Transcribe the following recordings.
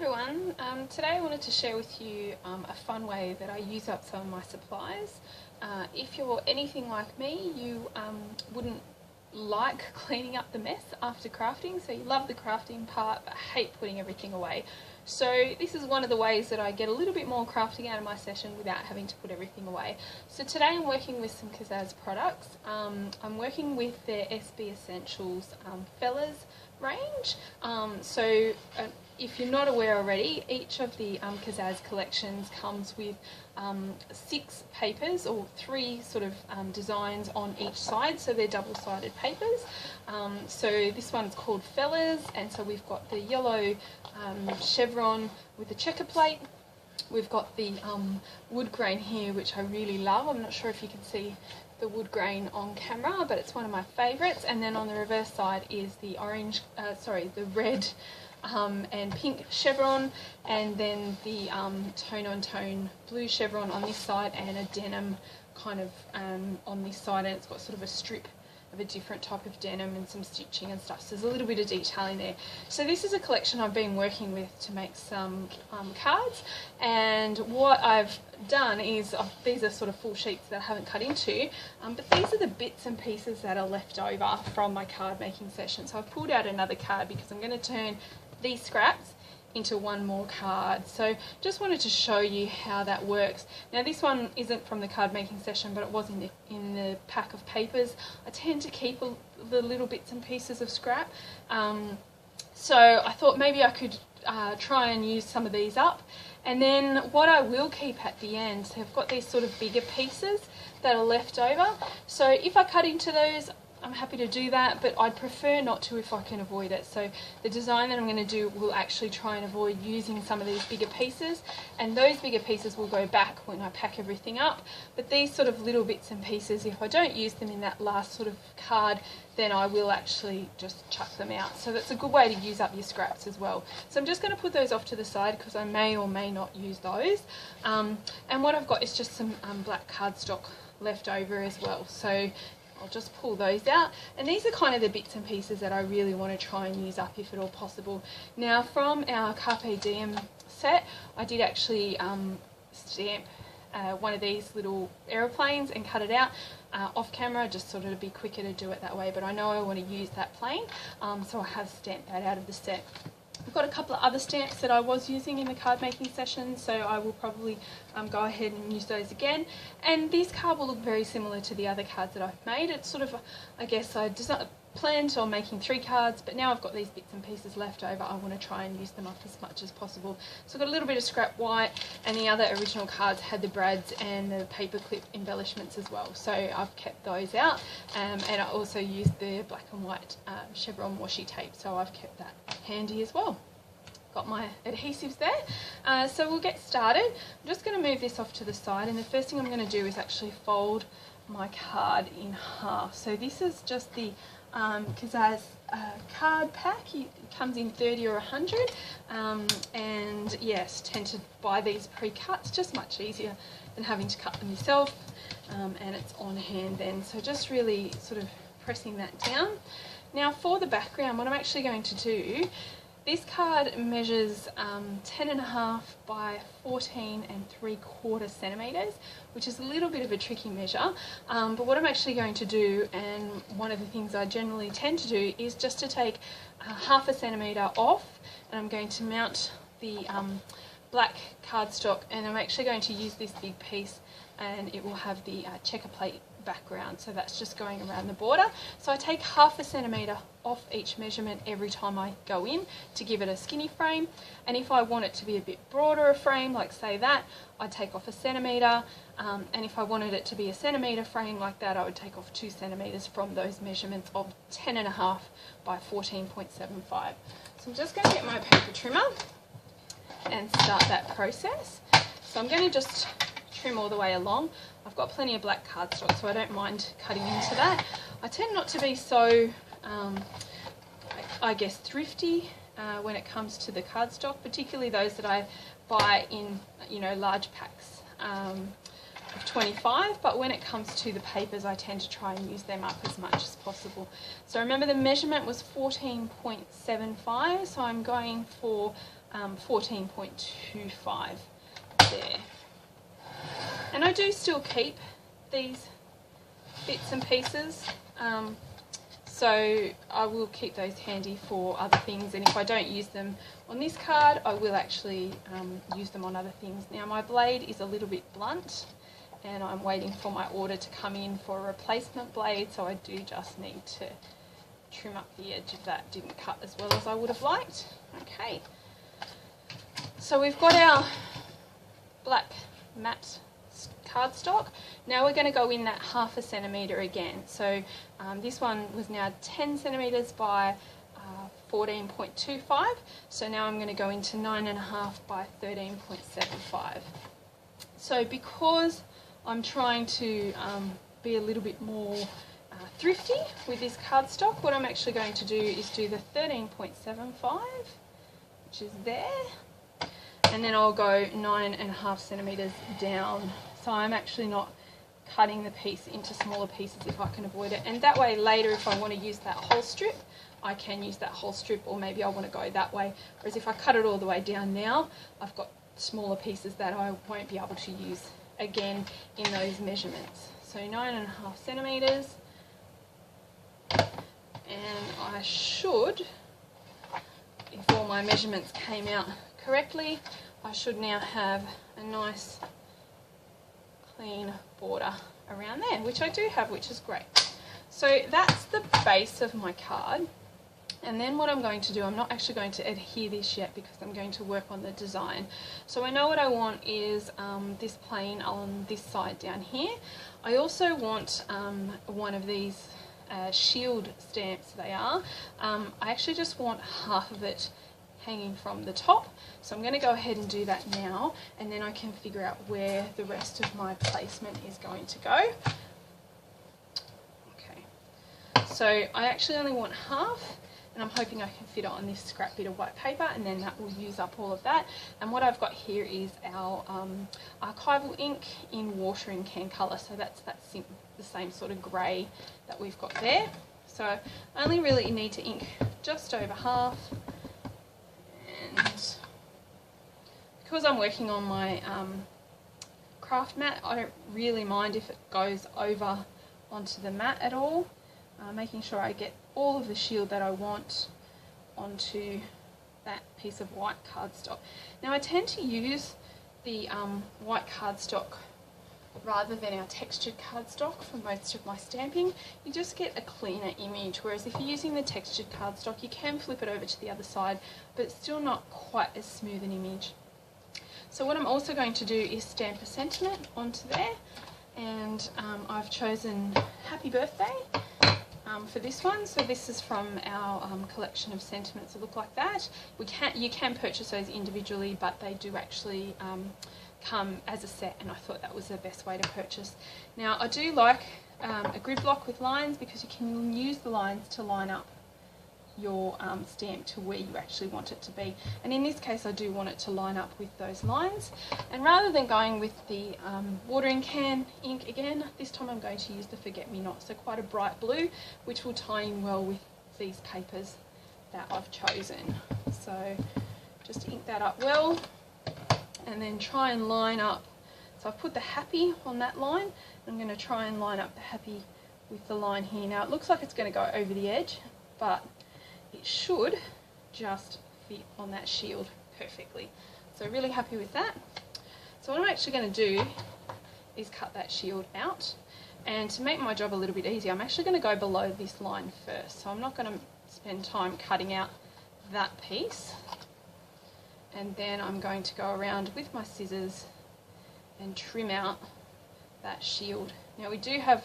everyone, today I wanted to share with you a fun way that I use up some of my supplies. If you're anything like me, you wouldn't like cleaning up the mess after crafting, so you love the crafting part but hate putting everything away. So this is one of the ways that I get a little bit more crafting out of my session without having to put everything away. So today I'm working with some Kaszazz products. I'm working with their SB Essentials Fellas range. If you're not aware already, each of the Kaszazz collections comes with 6 papers or 3 sort of designs on each side, so they're double-sided papers. So this one's called Fellas, and so we've got the yellow chevron with the checker plate. We've got the wood grain here, which I really love. I'm not sure if you can see the wood grain on camera, but it's one of my favourites. And then on the reverse side is the the red and pink chevron, and then the tone-on-tone blue chevron on this side, and a denim kind of on this side, and it's got sort of a strip of a different type of denim and some stitching and stuff, so there's a little bit of detailing there. So this is a collection I've been working with to make some cards, and what I've done is, these are sort of full sheets that I haven't cut into, but these are the bits and pieces that are left over from my card making session. So I've pulled out another card because I'm going to turn these scraps into one more card. So just wanted to show you how that works. Now this one isn't from the card making session, but it was in the pack of papers. I tend to keep the little bits and pieces of scrap, so I thought maybe I could try and use some of these up. And then what I will keep at the end, so I've got these sort of bigger pieces that are left over, so if I cut into those, I'm happy to do that, but I'd prefer not to if I can avoid it. So the design that I'm going to do will actually try and avoid using some of these bigger pieces, and those bigger pieces will go back when I pack everything up. But these sort of little bits and pieces, if I don't use them in that last sort of card, then I will actually just chuck them out. So that's a good way to use up your scraps as well. So I'm just going to put those off to the side because I may or may not use those. And what I've got is just some black cardstock left over as well. So I'll just pull those out, and these are kind of the bits and pieces that I really want to try and use up if at all possible. Now from our Carpe Diem set, I did actually stamp one of these little aeroplanes and cut it out off camera, just sort of to be quicker to do it that way, but I know I want to use that plane, so I have stamped that out of the set. I've got a couple of other stamps that I was using in the card making session, so I will probably go ahead and use those again. And this card will look very similar to the other cards that I've made. It's sort of, I guess I planned on making 3 cards, but now I've got these bits and pieces left over. I want to try and use them up as much as possible. So I've got a little bit of scrap white, and the other original cards had the brads and the paperclip embellishments as well, so I've kept those out. And I also used the black and white chevron washi tape, so I've kept that handy as well. Got my adhesives there, so we'll get started. I'm just going to move this off to the side, and the first thing I'm going to do is actually fold my card in half. So this is just the Kaszazz card pack. It comes in 30 or 100, and yes, tend to buy these pre-cut. It's just much easier than having to cut them yourself, and it's on hand then. So just really sort of pressing that down. Now for the background, what I'm actually going to do, this card measures 10.5 by 14.75 centimetres, which is a little bit of a tricky measure, but what I'm actually going to do, and one of the things I generally tend to do, is just to take half a centimetre off, and I'm going to mount the black cardstock, and I'm actually going to use this big piece, and it will have the checker plate background, so that's just going around the border. So I take half a centimetre off each measurement every time I go in to give it a skinny frame, and if I want it to be a bit broader a frame, like say that, I'd take off a centimetre, and if I wanted it to be a centimetre frame like that, I would take off 2 centimetres from those measurements of 10.5 by 14.75. So I'm just going to get my paper trimmer and start that process. So I'm going to just trim all the way along. I've got plenty of black cardstock, so I don't mind cutting into that. I tend not to be so, I guess, thrifty when it comes to the cardstock, particularly those that I buy in, large packs. of 25, but when it comes to the papers I tend to try and use them up as much as possible. So remember the measurement was 14.75, so I'm going for 14.25 there. And I do still keep these bits and pieces, so I will keep those handy for other things, and if I don't use them on this card I will actually use them on other things. Now my blade is a little bit blunt and I'm waiting for my order to come in for a replacement blade, so I do just need to trim up the edge if that didn't cut as well as I would have liked. Okay, so we've got our black matte cardstock. Now we're going to go in that 1/2 centimetre again. So this one was now 10 centimetres by 14.25. So now I'm going to go into 9.5 by 13.75. So because I'm trying to be a little bit more thrifty with this cardstock, what I'm actually going to do is do the 13.75, which is there, and then I'll go 9.5 centimetres down. So I'm actually not cutting the piece into smaller pieces if I can avoid it, and that way later if I want to use that whole strip I can use that whole strip, or maybe I want to go that way, whereas if I cut it all the way down now I've got smaller pieces that I won't be able to use again in those measurements. So 9.5 centimetres, and I should, if all my measurements came out correctly, I should now have a nice clean border around there, which I do have, which is great. So that's the base of my card, and then what I'm going to do, I'm not actually going to adhere this yet because I'm going to work on the design. So I know what I want is this plain on this side down here. I also want one of these shield stamps, they are. I actually just want 1/2 of it hanging from the top, so I'm going to go ahead and do that now, and then I can figure out where the rest of my placement is going to go. Okay, so I actually only want 1/2, and I'm hoping I can fit it on this scrap bit of white paper, and then that will use up all of that. And what I've got here is our archival ink in water and can colour, so that's the same sort of grey that we've got there. So I only really need to ink just over 1/2. And because I'm working on my craft mat, I don't really mind if it goes over onto the mat at all, making sure I get all of the shield that I want onto that piece of white cardstock. Now I tend to use the white cardstock rather than our textured cardstock for most of my stamping. You just get a cleaner image, whereas if you're using the textured cardstock you can flip it over to the other side, but it's still not quite as smooth an image. So what I'm also going to do is stamp a sentiment onto there, and I've chosen Happy Birthday for this one. So this is from our collection of sentiments that look like that. You can purchase those individually, but they do actually come as a set, and I thought that was the best way to purchase. Now I do like a grid block with lines, because you can use the lines to line up your stamp to where you actually want it to be, and in this case I do want it to line up with those lines. And rather than going with the watering can ink again, this time I'm going to use the Forget Me Not, so quite a bright blue, which will tie in well with these papers that I've chosen. So just ink that up well, and then try and line up. So I've put the happy on that line, I'm going to try and line up the happy with the line here. Now it looks like it's going to go over the edge, but it should just fit on that shield perfectly. So really happy with that. So what I'm actually going to do is cut that shield out, and to make my job a little bit easier I'm actually going to go below this line first. So I'm not going to spend time cutting out that piece, and then I'm going to go around with my scissors and trim out that shield. Now we do have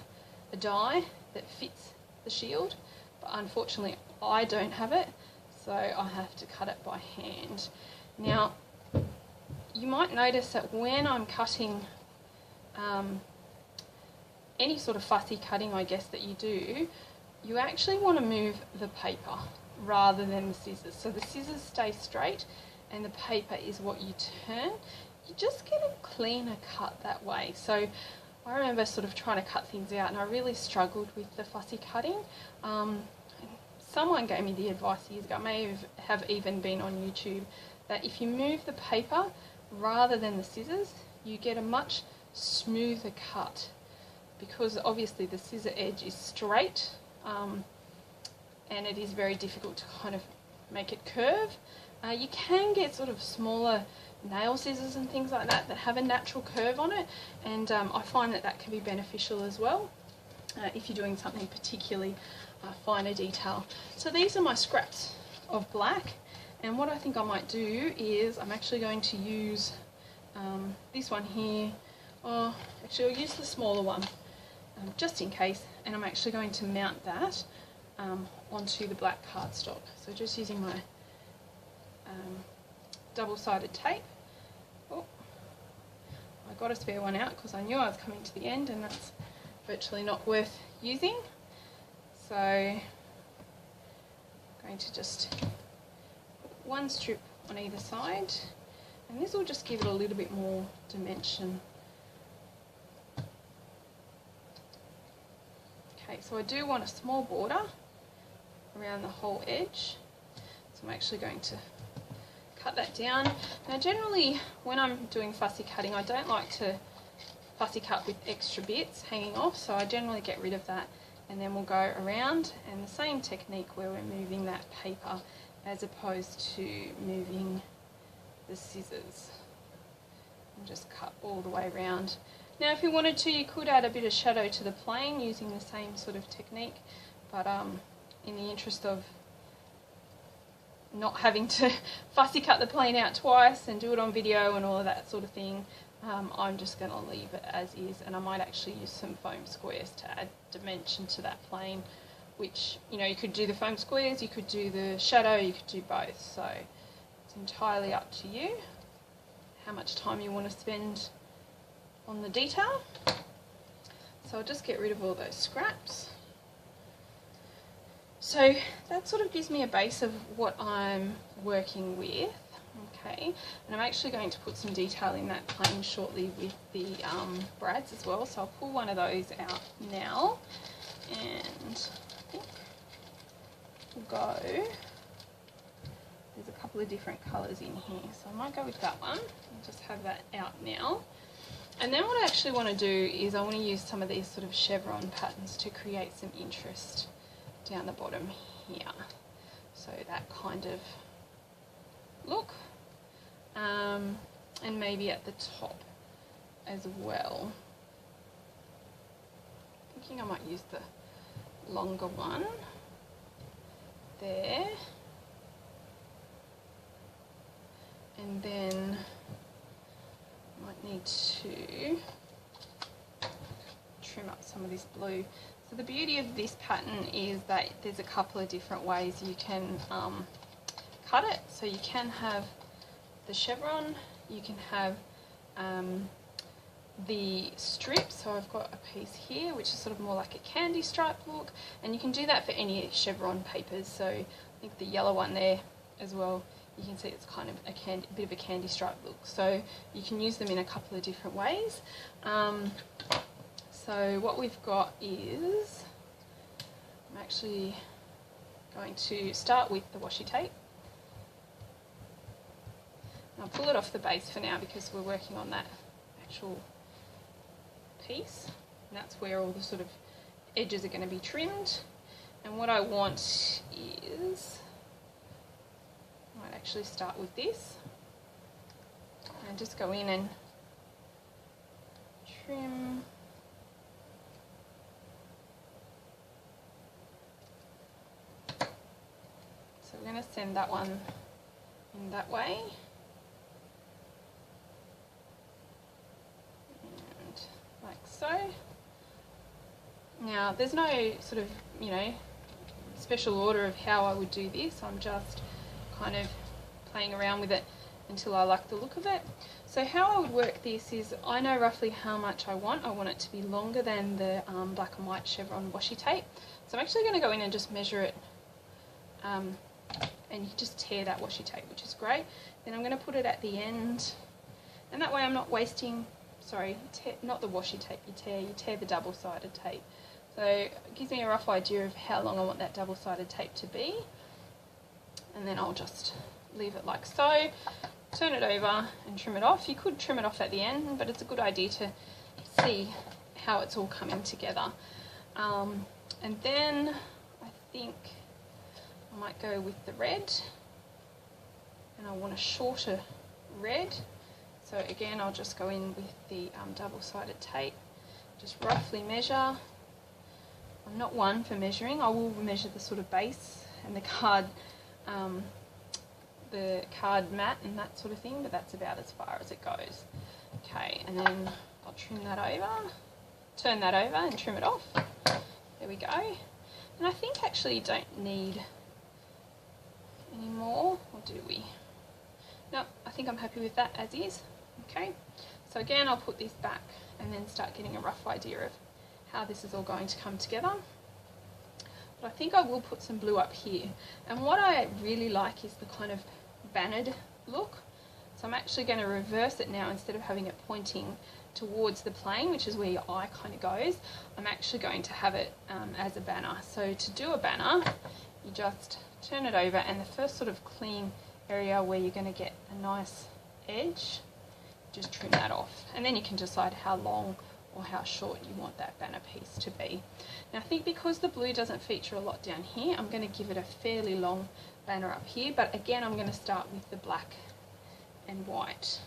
a die that fits the shield, but unfortunately I don't have it, so I have to cut it by hand. Now you might notice that when I'm cutting any sort of fussy cutting, I guess, that you do, you actually want to move the paper rather than the scissors. So the scissors stay straight and the paper is what you turn. you just get a cleaner cut that way. So I remember sort of trying to cut things out, and I really struggled with the fussy cutting. Someone gave me the advice years ago, I may have even been on YouTube, that if you move the paper rather than the scissors, you get a much smoother cut, because obviously the scissor edge is straight, and it is very difficult to kind of make it curve. You can get sort of smaller nail scissors and things like that that have a natural curve on it, and I find that that can be beneficial as well if you're doing something particularly finer detail. So these are my scraps of black, and what I think I might do is I'm actually going to use this one here. Actually I'll use the smaller one just in case, and I'm actually going to mount that onto the black cardstock. So just using my double-sided tape. Oh, I got a spare one out because I knew I was coming to the end, and that's virtually not worth using. So I'm going to just put one strip on either side, and this will just give it a little bit more dimension. Okay, so I do want a small border around the whole edge, so I'm actually going to cut that down. Now generally when I'm doing fussy cutting, I don't like to fussy cut with extra bits hanging off, so I generally get rid of that, and then we'll go around, and the same technique where we're moving that paper as opposed to moving the scissors, and just cut all the way around. Now if you wanted to, you could add a bit of shadow to the plane using the same sort of technique, but in the interest of not having to fussy cut the plane out twice and do it on video and all of that sort of thing, I'm just going to leave it as is, and I might actually use some foam squares to add dimension to that plane, which, you know, you could do the foam squares, you could do the shadow, you could do both, so it's entirely up to you how much time you want to spend on the detail. So I'll just get rid of all those scraps. So that sort of gives me a base of what I'm working with, okay, and I'm actually going to put some detail in that plane shortly with the brads as well, so I'll pull one of those out now, and I think we'll go, there's a couple of different colours in here, so I might go with that one. I'll just have that out now. And then what I actually want to do is I want to use some of these sort of chevron patterns to create some interest down the bottom here, so that kind of look, and maybe at the top as well. Thinking I might use the longer one there, and then I might need to trim up some of this blue. So the beauty of this pattern is that there's a couple of different ways you can cut it. So you can have the chevron, you can have the strip. So I've got a piece here which is sort of more like a candy stripe look, and you can do that for any chevron papers. So I think the yellow one there as well, you can see it's kind of a bit of a candy stripe look. So you can use them in a couple of different ways. So what we've got is, I'm actually going to start with the washi tape. And I'll pull it off the base for now because we're working on that actual piece. And that's where all the sort of edges are going to be trimmed. And what I want is, I might actually start with this. And just go in and trim. So we're going to send that one in that way, and like so. Now there's no sort of, you know, special order of how I would do this. I'm just kind of playing around with it until I like the look of it. So how I would work this is, I know roughly how much I want. I want it to be longer than the black and white chevron washi tape. So I'm actually going to go in and just measure it, and you just tear that washi tape, which is great. Then I'm going to put it at the end, And that way I'm not wasting, sorry, not the washi tape you tear the double-sided tape. So it gives me a rough idea of how long I want that double-sided tape to be. And then I'll just leave it like so, turn it over and trim it off. You could trim it off at the end, but it's a good idea to see how it's all coming together. And then I think I might go with the red, and I want a shorter red. So again, I'll just go in with the double-sided tape, just roughly measure. I'm not one for measuring. I will measure the sort of base and the card mat and that sort of thing, but that's about as far as it goes. Okay, and then I'll trim that over, turn that over and trim it off. There we go. And I think actually you don't need any more, or do we? No, I think I'm happy with that as is. Okay, so again I'll put this back and then start getting a rough idea of how this is all going to come together. But I think I will put some blue up here, and what I really like is the kind of bannered look. So I'm actually going to reverse it now. Instead of having it pointing towards the plane, which is where your eye kind of goes, I'm actually going to have it as a banner. So to do a banner, you just turn it over, and the first sort of clean area where you're going to get a nice edge, just trim that off, and then you can decide how long or how short you want that banner piece to be. Now I think because the blue doesn't feature a lot down here, I'm going to give it a fairly long banner up here, but again I'm going to start with the black and white.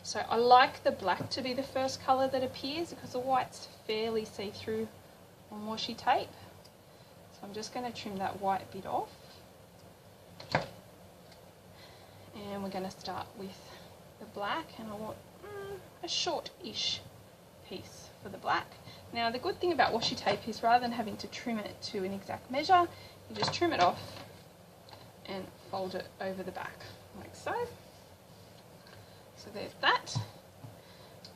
So I like the black to be the first colour that appears because the white's fairly see-through on washi tape. So I'm just going to trim that white bit off, and we're going to start with the black, and I want a short-ish piece for the black. Now the good thing about washi tape is rather than having to trim it to an exact measure, you just trim it off and fold it over the back like so. So there's that.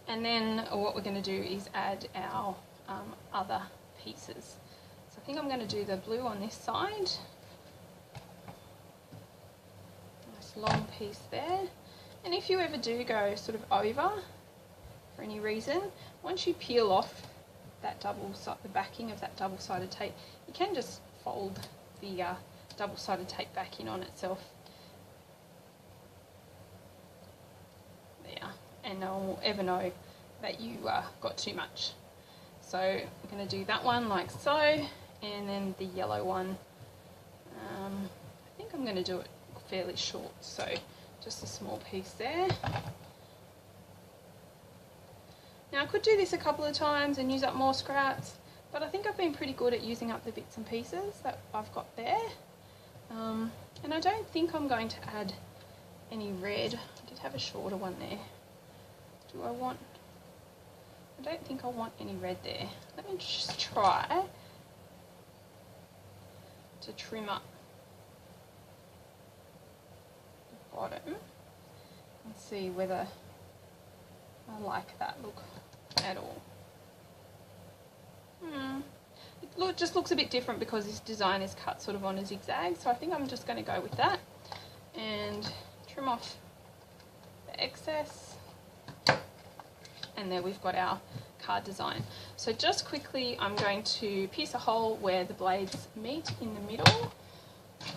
And then what we're going to do is add our other pieces. So I think I'm going to do the blue on this side. Nice long piece there. And if you ever do go sort of over for any reason, once you peel off that the backing of that double-sided tape, you can just fold the double-sided tape back in on itself. There, and no one will ever know that you got too much. So we're going to do that one like so, and then the yellow one, I think I'm going to do it fairly short, so just a small piece there. Now I could do this a couple of times and use up more scraps, but I think I've been pretty good at using up the bits and pieces that I've got there. And I don't think I'm going to add any red. I did have a shorter one there. I don't think I want any red there. Let me just try to trim up the bottom and see whether I like that look at all. It just looks a bit different because this design is cut sort of on a zigzag, so I think I'm just going to go with that and trim off the excess. And there we've got our card design. So just quickly, I'm going to pierce a hole where the blades meet in the middle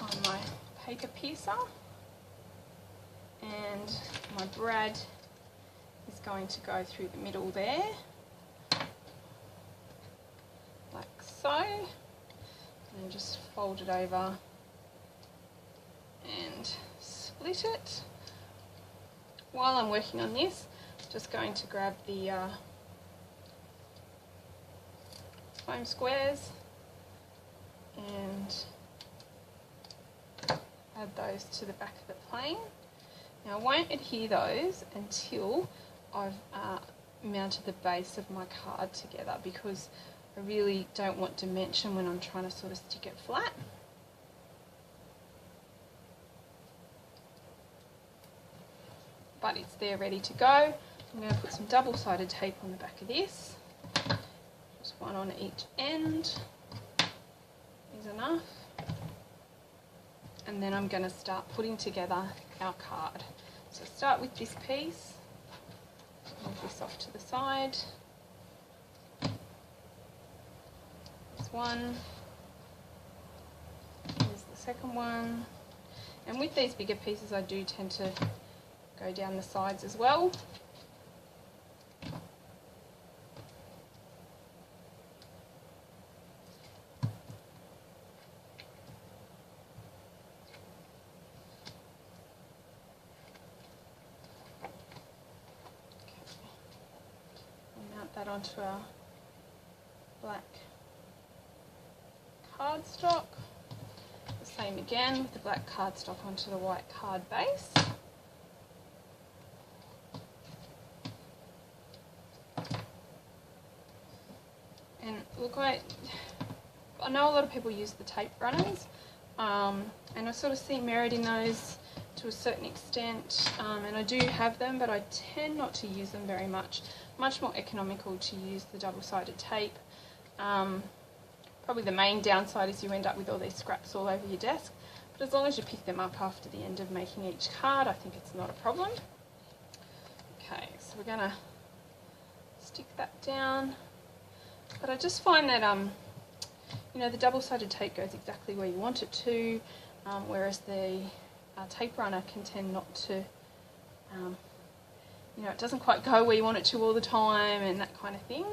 on my paper piercer, and my brad is going to go through the middle there, like so, and then just fold it over and split it. While I'm working on this, just going to grab the foam squares and add those to the back of the plane. Now I won't adhere those until I've mounted the base of my card together, because I really don't want dimension when I'm trying to sort of stick it flat. But it's there ready to go. I'm going to put some double-sided tape on the back of this. Just one on each end is enough. And then I'm going to start putting together our card. So start with this piece. Move this off to the side. There's one. Here's the second one. And with these bigger pieces, I do tend to go down the sides as well. That onto our black cardstock. The same again with the black cardstock onto the white card base. And look, I know a lot of people use the tape runners, and I sort of see merit in those to a certain extent, and I do have them, but I tend not to use them very much. Much more economical to use the double-sided tape. Probably the main downside is you end up with all these scraps all over your desk, but as long as you pick them up after the end of making each card, I think it's not a problem. Okay, so we're going to stick that down, but I just find that you know, the double-sided tape goes exactly where you want it to, whereas the tape runner can tend not to, you know, it doesn't quite go where you want it to all the time and that kind of thing.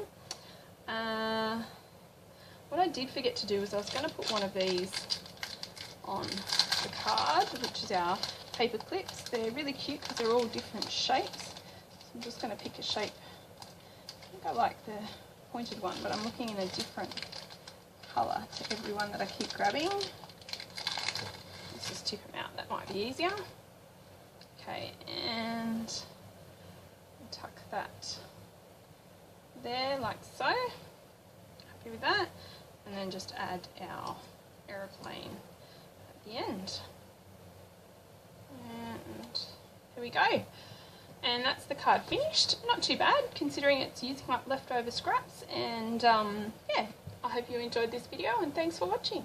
What I did forget to do was I was going to put one of these on the card, which is our paper clips. They're really cute because they're all different shapes. So I'm just going to pick a shape. I think I like the pointed one, but I'm looking in a different colour to every one that I keep grabbing. Let's just tip them out, that might be easier. Okay, and tuck that there like so. Happy with that. And then just add our aeroplane at the end. And there we go. And that's the card finished. Not too bad considering it's using up leftover scraps. And yeah, I hope you enjoyed this video and thanks for watching.